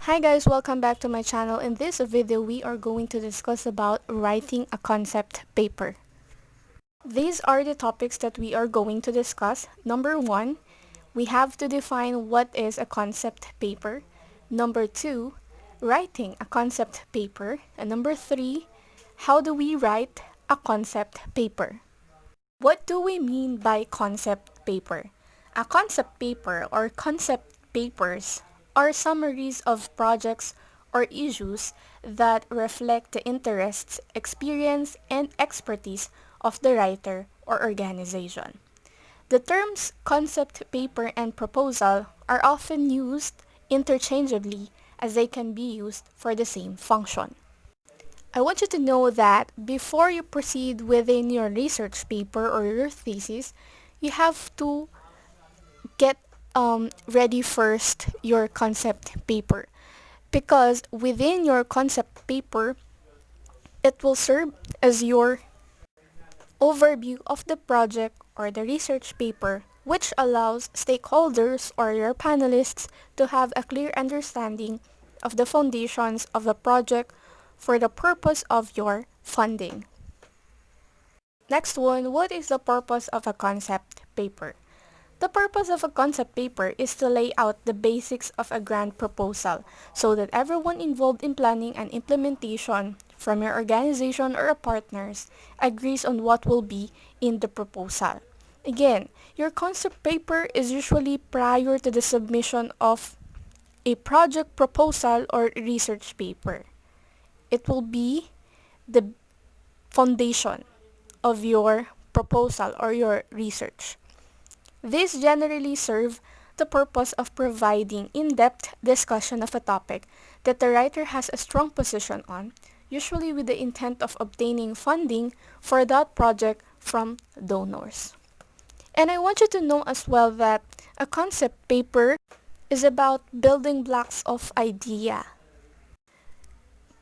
Hi guys, welcome back to my channel. In this video, we are going to discuss about writing a concept paper. These are the topics that we are going to discuss. Number 1, we have to define what is a concept paper. Number 2, writing a concept paper. And number 3, how do we write a concept paper? What do we mean by concept paper? A concept paper or concept papers are summaries of projects or issues that reflect the interests, experience, and expertise of the writer or organization. The terms concept paper and proposal are often used interchangeably as they can be used for the same function. I want you to know that before you proceed within your research paper or your thesis, you have to get ready first your concept paper, because within your concept paper, it will serve as your overview of the project or the research paper, which allows stakeholders or your panelists to have a clear understanding of the foundations of the project for the purpose of your funding. Next one, what is the purpose of a concept paper? The purpose of a concept paper is to lay out the basics of a grant proposal so that everyone involved in planning and implementation, from your organization or partners, agrees on what will be in the proposal. Again, your concept paper is usually prior to the submission of a project proposal or research paper. It will be the foundation of your proposal or your research. These generally serve the purpose of providing in-depth discussion of a topic that the writer has a strong position on, usually with the intent of obtaining funding for that project from donors. And I want you to know as well that a concept paper is about building blocks of idea.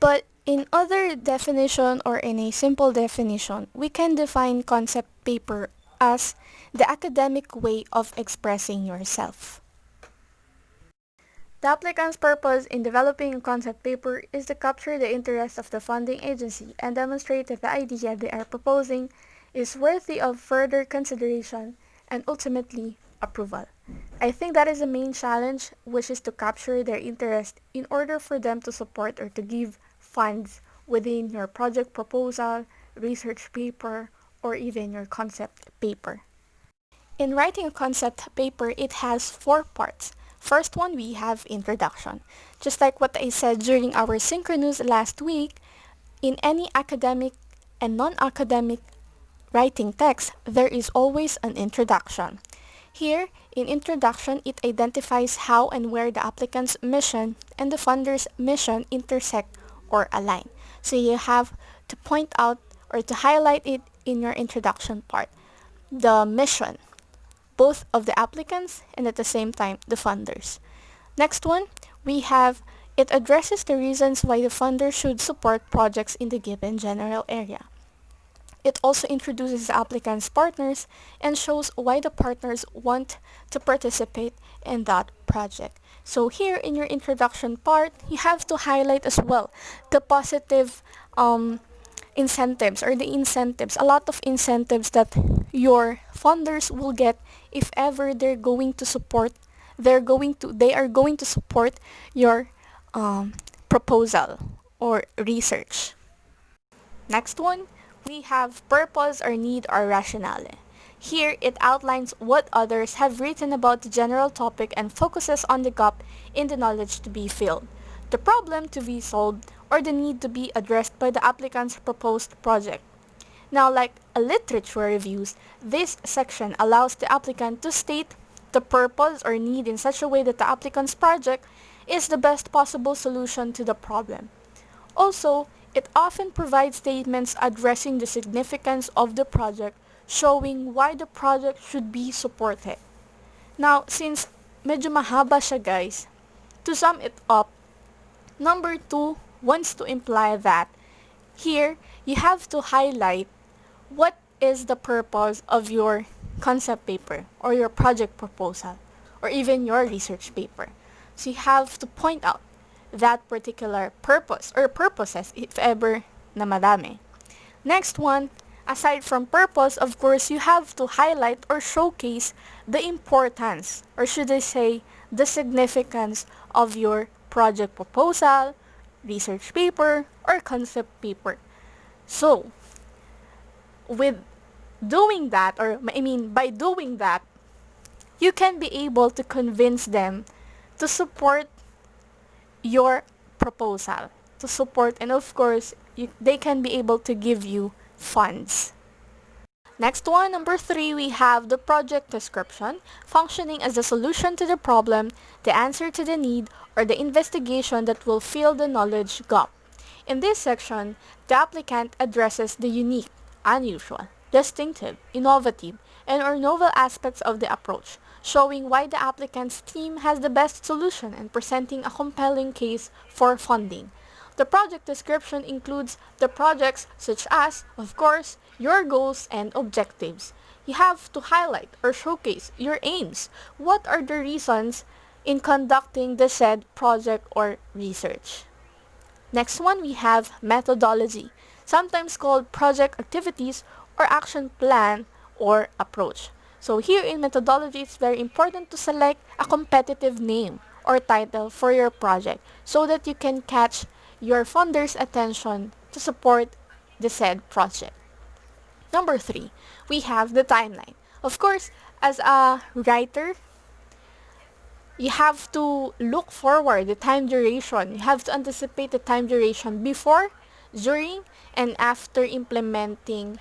But in other definition or in a simple definition, we can define concept paper as the academic way of expressing yourself. The applicant's purpose in developing a concept paper is to capture the interest of the funding agency and demonstrate that the idea they are proposing is worthy of further consideration and ultimately approval. I think that is the main challenge, which is to capture their interest in order for them to support or to give funds within your project proposal, research paper, or even your concept paper. In writing a concept paper, it has 4 parts. First one, we have introduction. Just like what I said during our synchronous last week, in any academic and non-academic writing text, there is always an introduction. Here, in introduction, it identifies how and where the applicant's mission and the funder's mission intersect or align. So you have to point out or to highlight it in your introduction part. The mission, both of the applicants and at the same time the funders. Next one, we have it addresses the reasons why the funder should support projects in the given general area. It also introduces the applicant's partners and shows why the partners want to participate in that project. So here in your introduction part, you have to highlight as well the positive incentives or the incentives, a lot of incentives that your funders will get if ever they are going to support your proposal or research. Next one, we have purpose or need or rationale. Here, it outlines what others have written about the general topic and focuses on the gap in the knowledge to be filled, the problem to be solved, or the need to be addressed by the applicant's proposed project. Now, like a literature reviews, this section allows the applicant to state the purpose or need in such a way that the applicant's project is the best possible solution to the problem. Also, it often provides statements addressing the significance of the project, showing why the project should be supported. Now, since medyo mahaba siya guys, to sum it up, number 2 wants to imply that here you have to highlight what is the purpose of your concept paper or your project proposal or even your research paper. So you have to point out that particular purpose or purposes if ever na madami. Next one, aside from purpose, of course, you have to highlight or showcase the importance, or should I say, the significance of your project proposal, research paper, or concept paper. So, with doing that, or I mean, by doing that, you can be able to convince them to support your proposal, to support, and of course, they can be able to give you funds. Next one, number 3, we have the project description, functioning as the solution to the problem, the answer to the need, or the investigation that will fill the knowledge gap. In this section, the applicant addresses the unique, unusual, distinctive, innovative, and or novel aspects of the approach, showing why the applicant's team has the best solution and presenting a compelling case for funding. The project description includes the projects such as, of course, your goals and objectives. You have to highlight or showcase your aims. What are the reasons in conducting the said project or research? Next one, we have methodology, sometimes called project activities or action plan or approach. So here in methodology, it's very important to select a competitive name or title for your project so that you can catch your funders' attention to support the said project. Number 3, we have the timeline. Of course, as a writer, you have to look forward the time duration. You have to anticipate the time duration before, during, and after implementing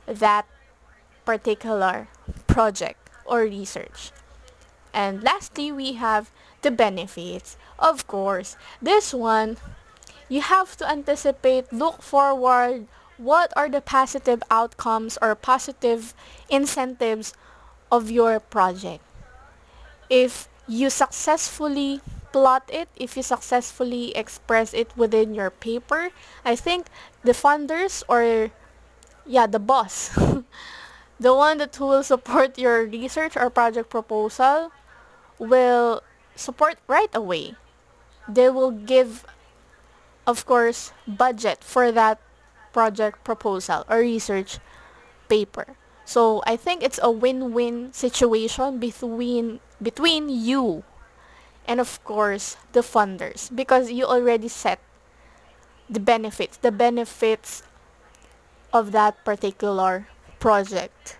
that particular project or research. And lastly, we have the benefits. Of course, this one, you have to anticipate, look forward, what are the positive outcomes or positive incentives of your project. If you successfully plot it, if you successfully express it within your paper, I think the funders or the boss, the one that who will support your research or project proposal will support right away. They will give, of course, budget for that project proposal or research paper. So I think it's a win-win situation between you and of course the funders because you already set the benefits of that particular project.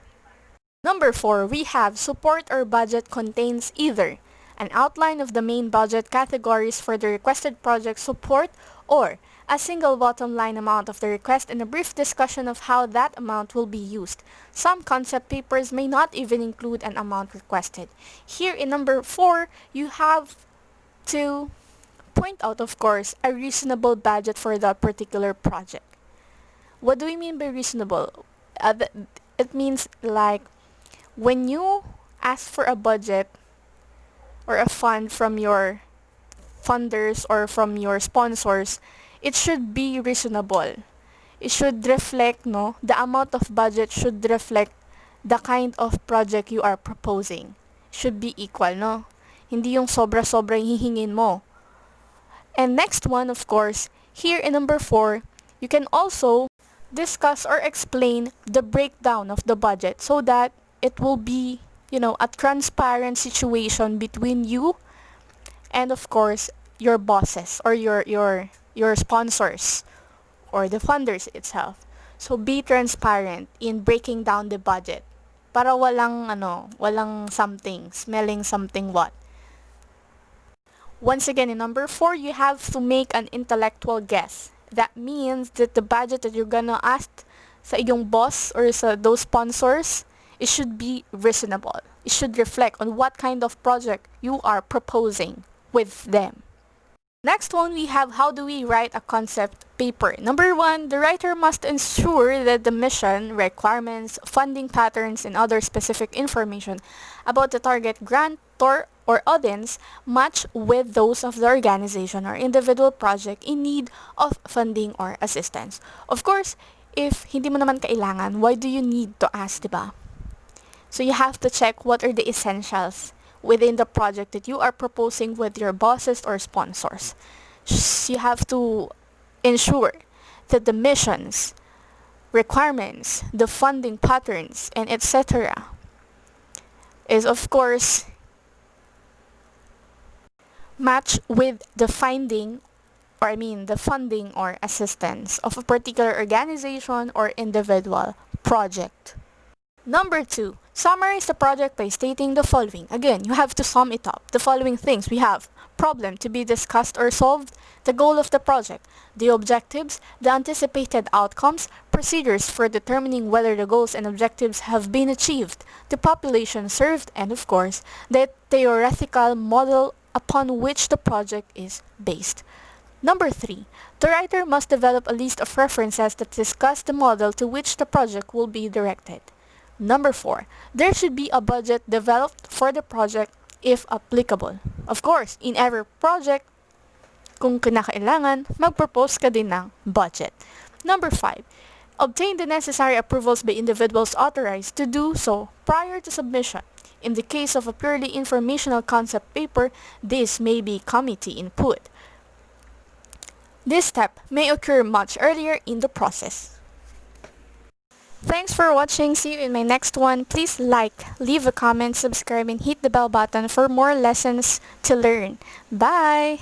Number 4, we have support or budget contains either an outline of the main budget categories for the requested project support or a single bottom line amount of the request and a brief discussion of how that amount will be used. Some concept papers may not even include an amount requested. Here in number 4, you have to point out, of course, a reasonable budget for that particular project. What do we mean by reasonable? It means like when you ask for a budget or a fund from your funders or from your sponsors, it should be reasonable. It should reflect, no, the amount of budget should reflect the kind of project you are proposing. Should be equal, no? Hindi yung sobra-sobra yung hihingin mo. And next one, of course, here in number 4, you can also discuss or explain the breakdown of the budget so that it will be, a transparent situation between you and of course your bosses or your sponsors or the funders itself. So be transparent in breaking down the budget para walang something, smelling something what. Once again, in number 4, you have to make an intellectual guess. That means that the budget that you're gonna ask sa iyong boss or sa those sponsors, it should be reasonable. It should reflect on what kind of project you are proposing with them. Next one, we have how do we write a concept paper. Number 1, the writer must ensure that the mission, requirements, funding patterns, and other specific information about the target grantor or audience match with those of the organization or individual project in need of funding or assistance. Of course, if hindi mo naman kailangan, why do you need to ask, diba? So you have to check what are the essentials within the project that you are proposing with your bosses or sponsors. You have to ensure that the missions, requirements, the funding patterns, and etc. is of course match with the the funding or assistance of a particular organization or individual project. Number 2, summarize the project by stating the following. Again, you have to sum it up. The following things we have: problem to be discussed or solved, the goal of the project, the objectives, the anticipated outcomes, procedures for determining whether the goals and objectives have been achieved, the population served, and of course, the theoretical model upon which the project is based. Number 3, the writer must develop a list of references that discuss the model to which the project will be directed. Number 4, there should be a budget developed for the project if applicable. Of course, in every project, kung kinakailangan, mag-propose ka din ng budget. Number 5, obtain the necessary approvals by individuals authorized to do so prior to submission. In the case of a purely informational concept paper, this may be committee input. This step may occur much earlier in the process. Thanks for watching. See you in my next one. Please like, leave a comment, subscribe, and hit the bell button for more lessons to learn. Bye!